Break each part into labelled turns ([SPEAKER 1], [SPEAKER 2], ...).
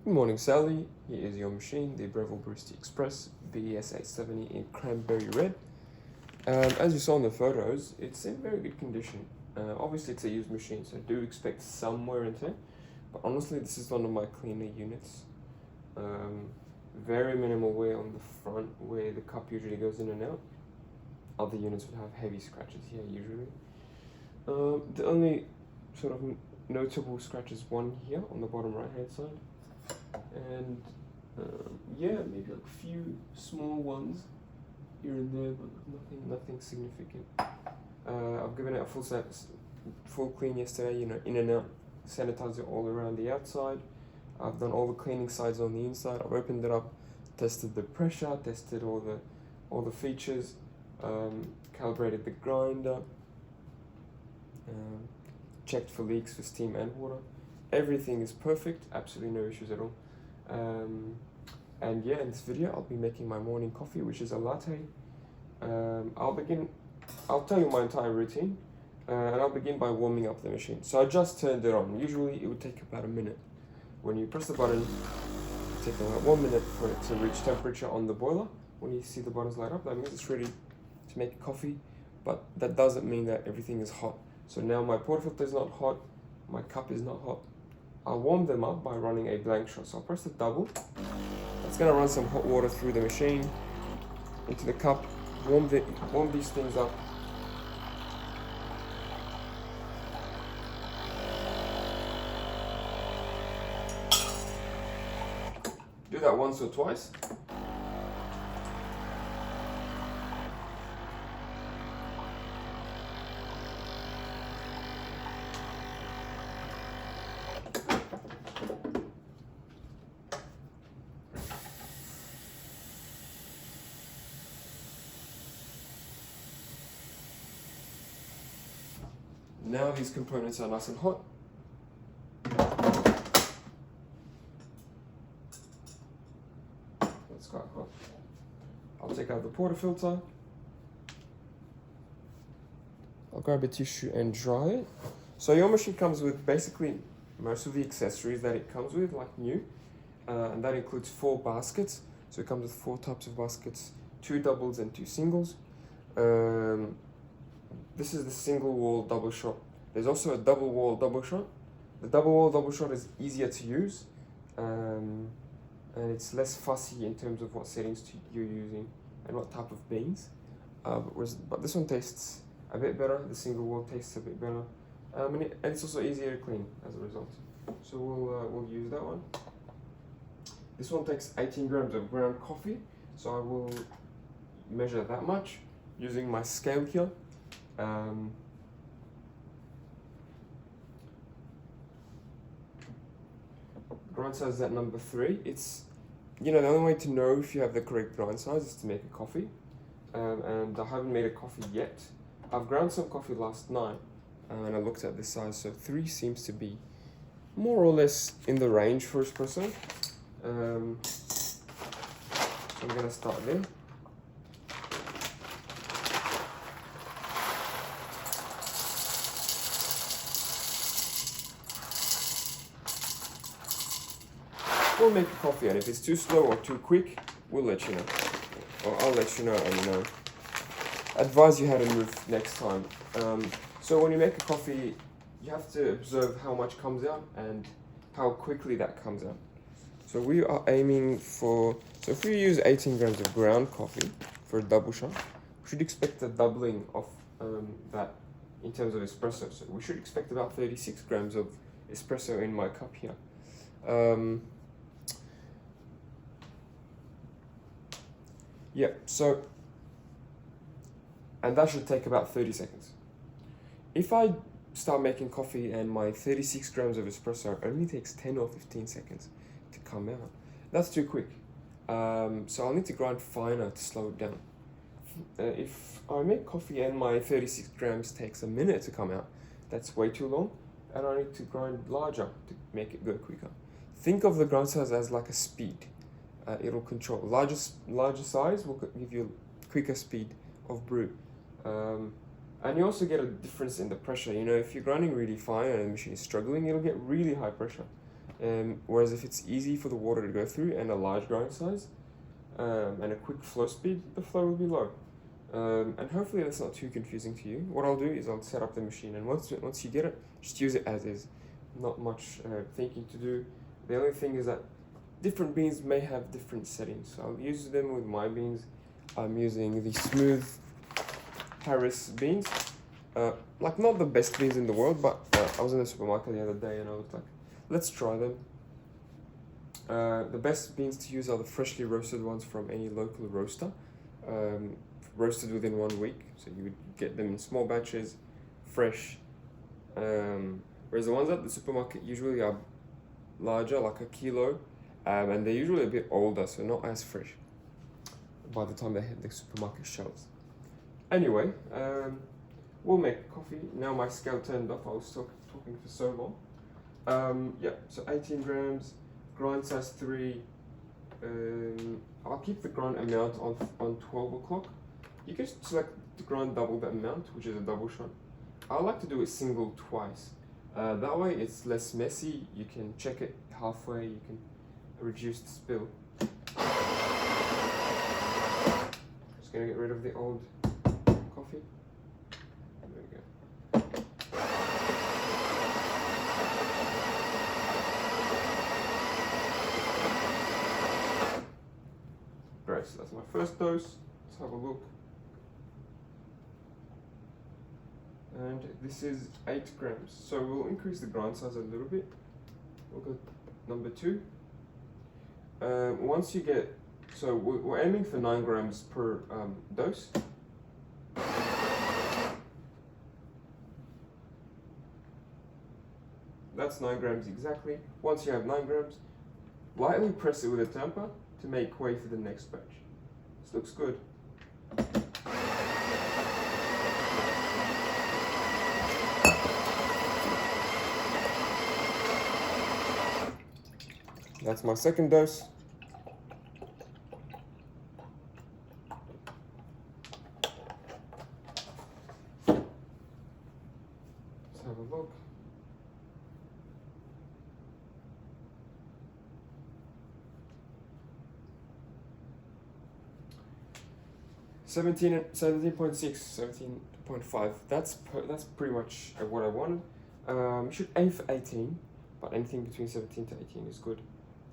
[SPEAKER 1] Good morning, Sally. Here is your machine, the Breville Barista Express BES870 in cranberry red. As you saw in the photos, it's in very good condition. Obviously, it's a used machine, so do expect some wear and tear. But honestly, this is one of my cleaner units. Very minimal wear on the front, where the cup usually goes in and out. Other units would have heavy scratches here usually. The only sort of notable scratch is one here on the bottom right hand side. And yeah, maybe like a few small ones here and there, but nothing significant. I've given it a full clean yesterday, you know, in and out, sanitizer all around the outside. I've done all the cleaning sides on the inside. I've opened it up, tested the pressure, tested all the features, calibrated the grinder, checked for leaks for steam and water. Everything is perfect, absolutely no issues at all. And yeah, in this video I'll be making my morning coffee, which is a latte. I'll tell you my entire routine, and I'll begin by warming up the machine. So I just turned it on. Usually it would take about a minute. When you press the button, it takes about 1 minute for it to reach temperature on the boiler. When you see the buttons light up, that means it's ready to make a coffee, but that doesn't mean that everything is hot. So now my portafilter is not hot, my cup is not hot. I'll warm them up by running a blank shot. So I'll press the double. That's gonna run some hot water through the machine into the cup. Warm these things up. Do that once or twice. Now these components are nice and hot. That's quite hot. I'll take out the portafilter. I'll grab a tissue and dry it. So your machine comes with basically most of the accessories that it comes with, like new. And that includes 4 baskets. So it comes with 4 types of baskets, 2 doubles and 2 singles. This is the single wall double shot. There's also a double wall double shot. The double wall double shot is easier to use, and it's less fussy in terms of what settings you're using and what type of beans. But this one tastes a bit better. The single wall tastes a bit better, and it's also easier to clean as a result. So we'll use that one. This one takes 18 grams of ground coffee, so I will measure that much using my scale here. Grind size is at number 3. It's, you know, the only way to know if you have the correct grind size is to make a coffee. And I haven't made a coffee yet. I've ground some coffee last night, and I looked at the size, so 3 seems to be more or less in the range for espresso. I'm gonna start there. We'll make a coffee, and if it's too slow or too quick, we'll let you know. Or I'll let you know and advise you how to move next time. So when you make a coffee, you have to observe how much comes out and how quickly that comes out. So we are aiming for, so if we use 18 grams of ground coffee for a double shot, we should expect a doubling of that in terms of espresso. So we should expect about 36 grams of espresso in my cup here. Yeah, so, and that should take about 30 seconds. If I start making coffee and my 36 grams of espresso only takes 10 or 15 seconds to come out, that's too quick. So I'll need to grind finer to slow it down. If I make coffee and my 36 grams takes a minute to come out, that's way too long, and I need to grind larger to make it go quicker. Think of the grind size as like a speed. It'll control. Larger size will give you quicker speed of brew. And you also get a difference in the pressure. You know, if you're grinding really fine and the machine is struggling, it'll get really high pressure. Whereas if it's easy for the water to go through and a large grind size and a quick flow speed, the flow will be low. And hopefully that's not too confusing to you. What I'll do is I'll set up the machine, and once you get it, just use it as is. Not much thinking to do. The only thing is that different beans may have different settings, so I'll use them with my beans. I'm using the smooth Harris beans. Like not the best beans in the world, but I was in the supermarket the other day and I was like, let's try them. The best beans to use are the freshly roasted ones from any local roaster, roasted within 1 week. So you would get them in small batches, fresh. Whereas the ones at the supermarket usually are larger, like a kilo, and they're usually a bit older, so not as fresh by the time they hit the supermarket shelves. Anyway, we'll make coffee. Now my scale turned off, I was talking for so long. Yeah, so 18 grams, grind size 3. I'll keep the grind amount on 12 o'clock. You can select the grind double the amount, which is a double shot. I like to do it single twice. That way it's less messy, you can check it halfway, you can reduce the spill. Just gonna get rid of the old coffee. There we go. Great, so that's my first dose. Let's have a look. And this is 8 grams, so we'll increase the grind size a little bit. We'll go number 2. Once you get, so we're aiming for 9 grams per dose. That's 9 grams exactly. Once you have 9 grams, lightly press it with a tamper to make way for the next batch. This looks good. That's my second dose. Let's have a look. Seventeen point 17.5. That's pretty much what I wanted. You should aim for 18, but anything between 17 to 18 is good.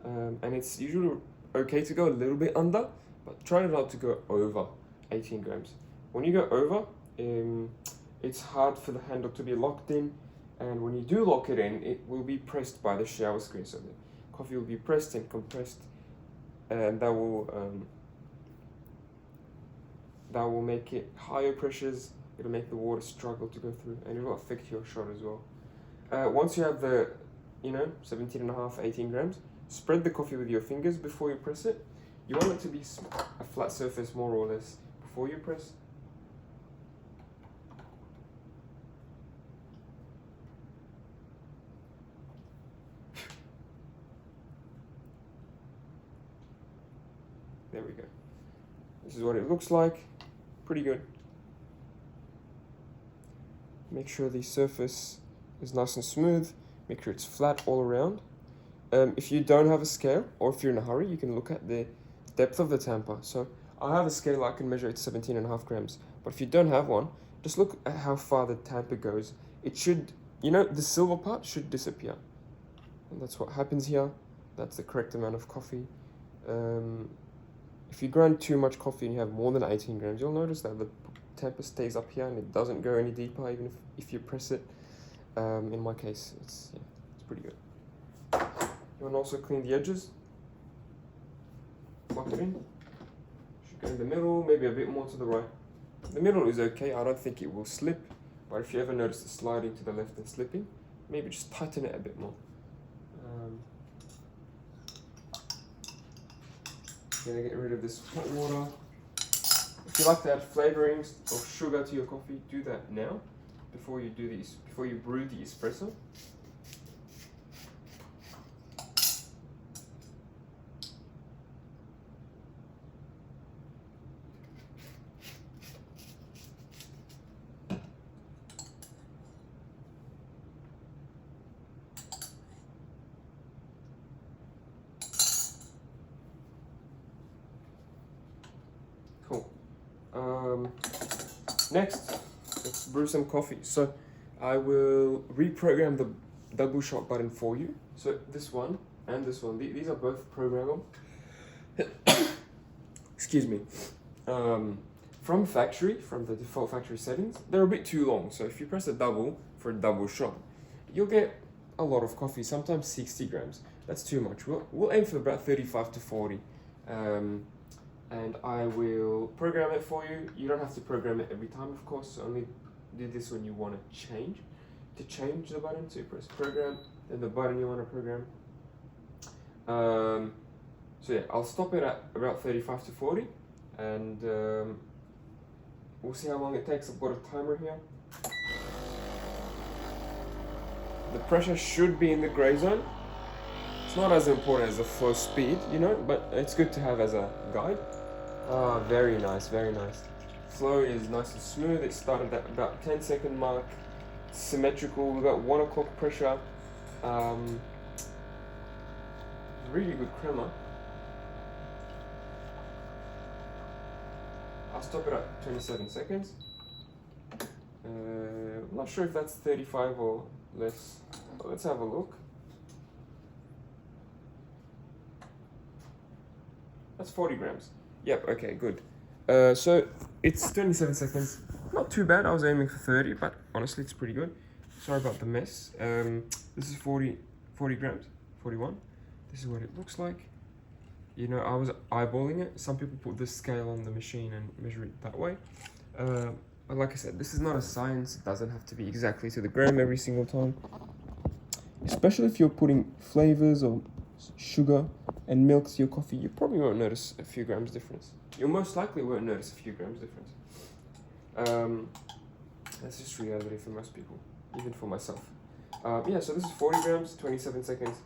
[SPEAKER 1] And it's usually okay to go a little bit under, but try not to go over 18 grams. When you go over, it's hard for the handle to be locked in, and when you do lock it in, it will be pressed by the shower screen, so the coffee will be pressed and compressed, and that will make it higher pressures. It'll make the water struggle to go through, and it will affect your shot as well. Once you have the 17.5, 18 grams, spread the coffee with your fingers before you press it. You want it to be a flat surface more or less before you press. There we go. This is what it looks like. Pretty good. Make sure the surface is nice and smooth. Make sure it's flat all around. If you don't have a scale, or if you're in a hurry, you can look at the depth of the tamper. So I have a scale, I can measure it's 17.5 grams. But if you don't have one, just look at how far the tamper goes. It should, the silver part should disappear. And that's what happens here. That's the correct amount of coffee. If you grind too much coffee and you have more than 18 grams, you'll notice that the tamper stays up here and it doesn't go any deeper, even if you press it. In my case, it's pretty good. You want to also clean the edges. Lock it in. Should go in the middle, maybe a bit more to the right. The middle is okay, I don't think it will slip, but if you ever notice it sliding to the left and slipping, maybe just tighten it a bit more. Gonna get rid of this hot water. If you like to add flavorings or sugar to your coffee, do that now before you brew the espresso. Next, let's brew some coffee. So I will reprogram the double shot button for you. So this one and this one, these are both programmable. Excuse me. From factory, from the default factory settings, they're a bit too long. So if you press a double for a double shot, you'll get a lot of coffee, sometimes 60 grams. That's too much. We'll aim for about 35 to 40. And I will program it for you. You don't have to program it every time, of course. Only do this when you want to change. To change the button, so you press program, then the button you want to program. So yeah, I'll stop it at about 35 to 40, and we'll see how long it takes. I've got a timer here. The pressure should be in the gray zone. It's not as important as the flow speed, you know, but it's good to have as a guide. Ah, very nice, very nice. Flow is nice and smooth. It started at about 10-second mark. Symmetrical. We've got 1 o'clock pressure. Really good crema. I'll stop it at 27 seconds. I'm not sure if that's 35 or less. But let's have a look. That's 40 grams. Yep, okay, good. So it's 27 seconds. Not too bad. I was aiming for 30, but honestly, it's pretty good. Sorry about the mess. This is 40 grams, 41. This is what it looks like. You know, I was eyeballing it. Some people put this scale on the machine and measure it that way. But like I said, this is not a science. It doesn't have to be exactly to the gram every single time. Especially if you're putting flavors or sugar and milk to your coffee, you probably won't notice a few grams difference. You most likely won't notice a few grams difference. That's just reality for most people, even for myself. Yeah, so this is 40 grams, 27 seconds.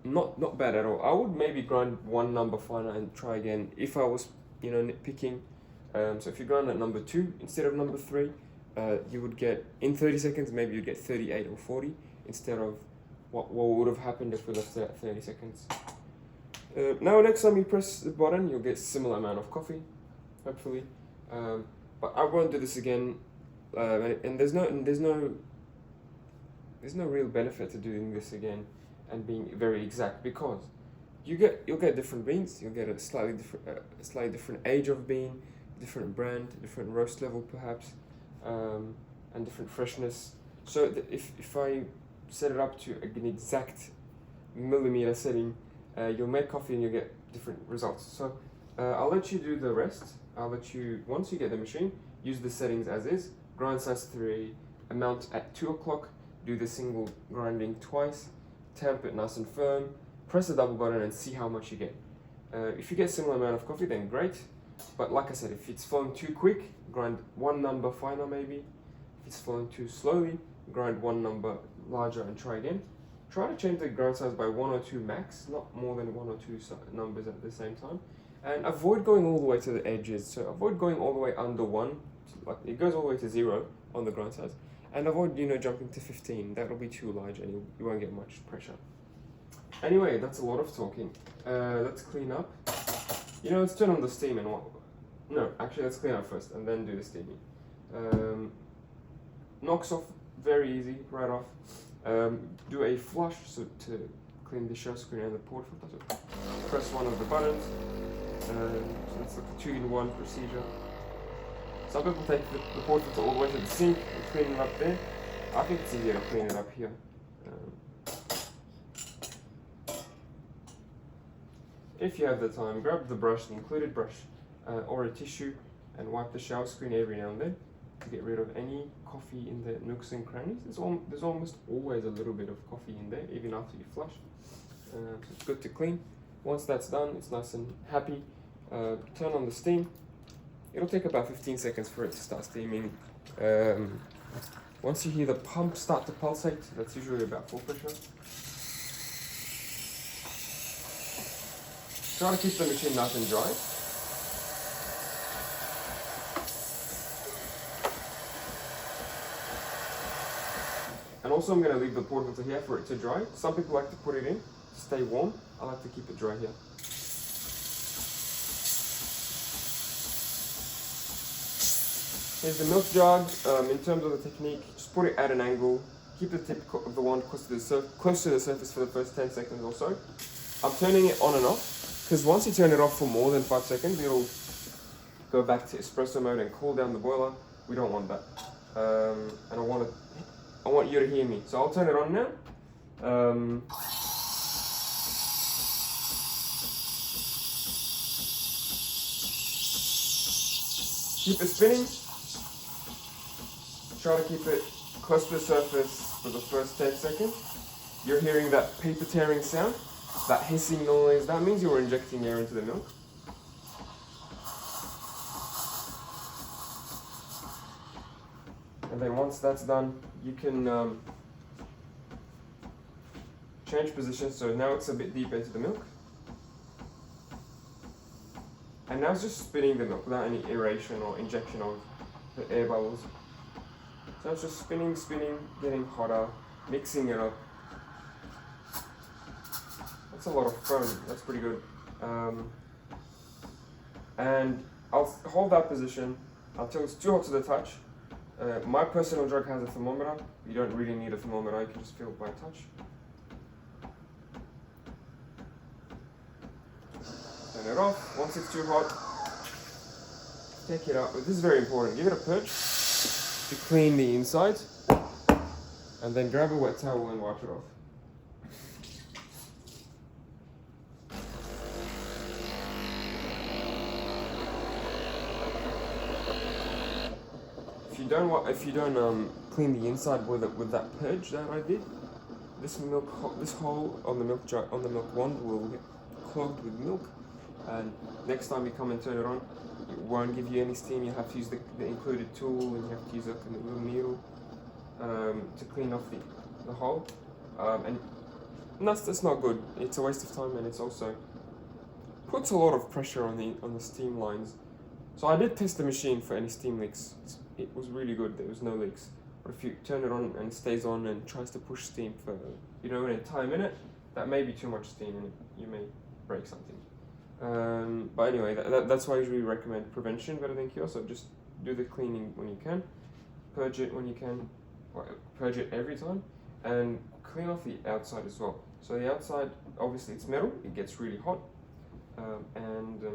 [SPEAKER 1] Not bad at all. I would maybe grind one number finer and try again if I was, you know, nitpicking. So if you grind at number 2 instead of number 3, you would get, in 30 seconds, maybe you'd get 38 or 40 instead of what would have happened if we left it at 30 seconds. Now next time you press the button, you'll get similar amount of coffee, hopefully. But I won't do this again, and there's no real benefit to doing this again and being very exact, because you'll get different beans. You'll get a slightly different age of bean, different brand, different roast level perhaps, and different freshness. So if I set it up to an exact millimeter setting, you'll make coffee and you'll get different results. So I'll let you do the rest. I'll let you, once you get the machine, use the settings as is. Grind size 3, amount at 2 o'clock, do the single grinding twice, tamp it nice and firm, press the double button and see how much you get. If you get similar amount of coffee, then great. But like I said, if it's flowing too quick, grind one number finer maybe. If it's flowing too slowly, grind one number larger and try again. Try to change the grind size by 1 or 2 max, not more than 1 or 2 numbers at the same time. And avoid going all the way to the edges. So avoid going all the way under 1, like it goes all the way to 0 on the grind size. And avoid, you know, jumping to 15. That'll be too large and you won't get much pressure. Anyway, that's a lot of talking. Let's clean up. You know, let's turn on the steam and what? No, actually, let's clean up first and then do the steaming. Knocks off very easy, right off. Do a flush so to clean the shell screen and the port filter. So press one of the buttons. So that's like a 2-in-1 procedure. Some people take the port filter all the way to the sink and clean it up there. I think it's easier to clean it up here. If you have the time, grab the brush, the included brush, or a tissue, and wipe the shower screen every now and then to get rid of any coffee in the nooks and crannies. There's almost always a little bit of coffee in there, even after you flush. So it's good to clean. Once that's done, it's nice and happy. Turn on the steam. It'll take about 15 seconds for it to start steaming. Once you hear the pump start to pulsate, that's usually about full pressure. Try to keep the machine nice and dry. And also I'm going to leave the port filter here for it to dry. Some people like to put it in to stay warm. I like to keep it dry here. Here's the milk jug. In terms of the technique, just put it at an angle. Keep the tip of the wand close to the surface for the first 10 seconds or so. I'm turning it on and off, because once you turn it off for more than 5 seconds, it'll go back to espresso mode and cool down the boiler. We don't want that. And I want you to hear me. So I'll turn it on now. Keep it spinning. Try to keep it close to the surface for the first 10 seconds. You're hearing that paper tearing sound, that hissing noise. That means you're injecting air into the milk. And then once that's done, you can change position. So now it's a bit deeper into the milk. And now it's just spinning the milk without any aeration or injection of the air bubbles. So it's just spinning, getting hotter, mixing it up. That's a lot of foam, that's pretty good. And I'll hold that position until it's too hot to the touch. My personal jug has a thermometer. You don't really need a thermometer, you can just feel it by touch. Turn it off. Once it's too hot, take it out. This is very important. Give it a purge to clean the inside, and then grab a wet towel and wipe it off. If you don't clean the inside with that purge that I did, this hole on the milk jar, on the milk wand will get clogged with milk, and next time you come and turn it on, it won't give you any steam. You have to use the included tool, and you have to use a little needle to clean off the hole, and that's not good. It's a waste of time, and it's also puts a lot of pressure on the steam lines. So I did test the machine for any steam leaks. It was really good. There was no leaks. But if you turn it on and it stays on and tries to push steam for an entire minute, that may be too much steam and you may break something. But anyway, that's why I usually recommend prevention better than cure. So just do the cleaning when you can, purge it when you can, purge it every time, and clean off the outside as well. So the outside, obviously it's metal, it gets really hot, and the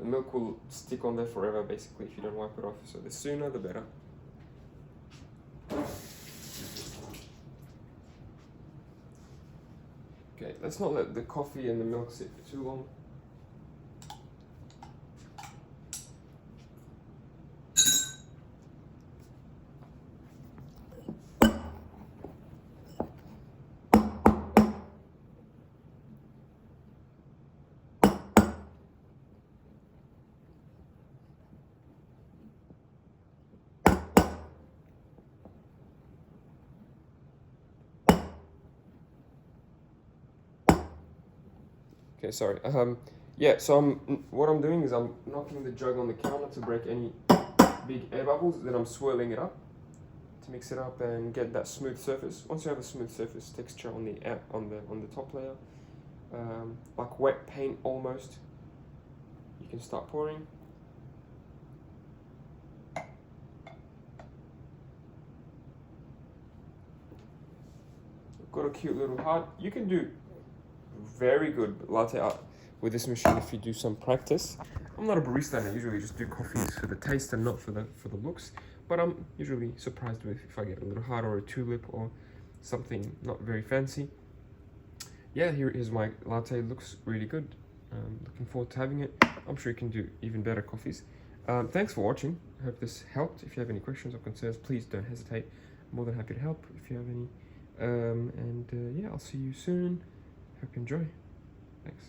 [SPEAKER 1] milk will stick on there forever basically if you don't wipe it off. So the sooner the better. Okay, let's not let the coffee and the milk sit for too long. Okay, sorry. Yeah, so what I'm doing is I'm knocking the jug on the counter to break any big air bubbles. Then I'm swirling it up to mix it up and get that smooth surface. Once you have a smooth surface texture on the top layer, like wet paint almost, you can start pouring. Got a cute little heart. You can do very good latte art with this machine if you do some practice. I'm not a barista and I usually just do coffees for the taste and not for the looks, but I'm usually surprised with if I get a little heart or a tulip or something not very fancy. Yeah, here's my latte. Looks really good. Looking forward to having it. I'm sure you can do even better coffees. Thanks for watching. I hope this helped. If you have any questions or concerns, please don't hesitate. I'm more than happy to help if you have any. Yeah, I'll see you soon. Hope you enjoy. Thanks.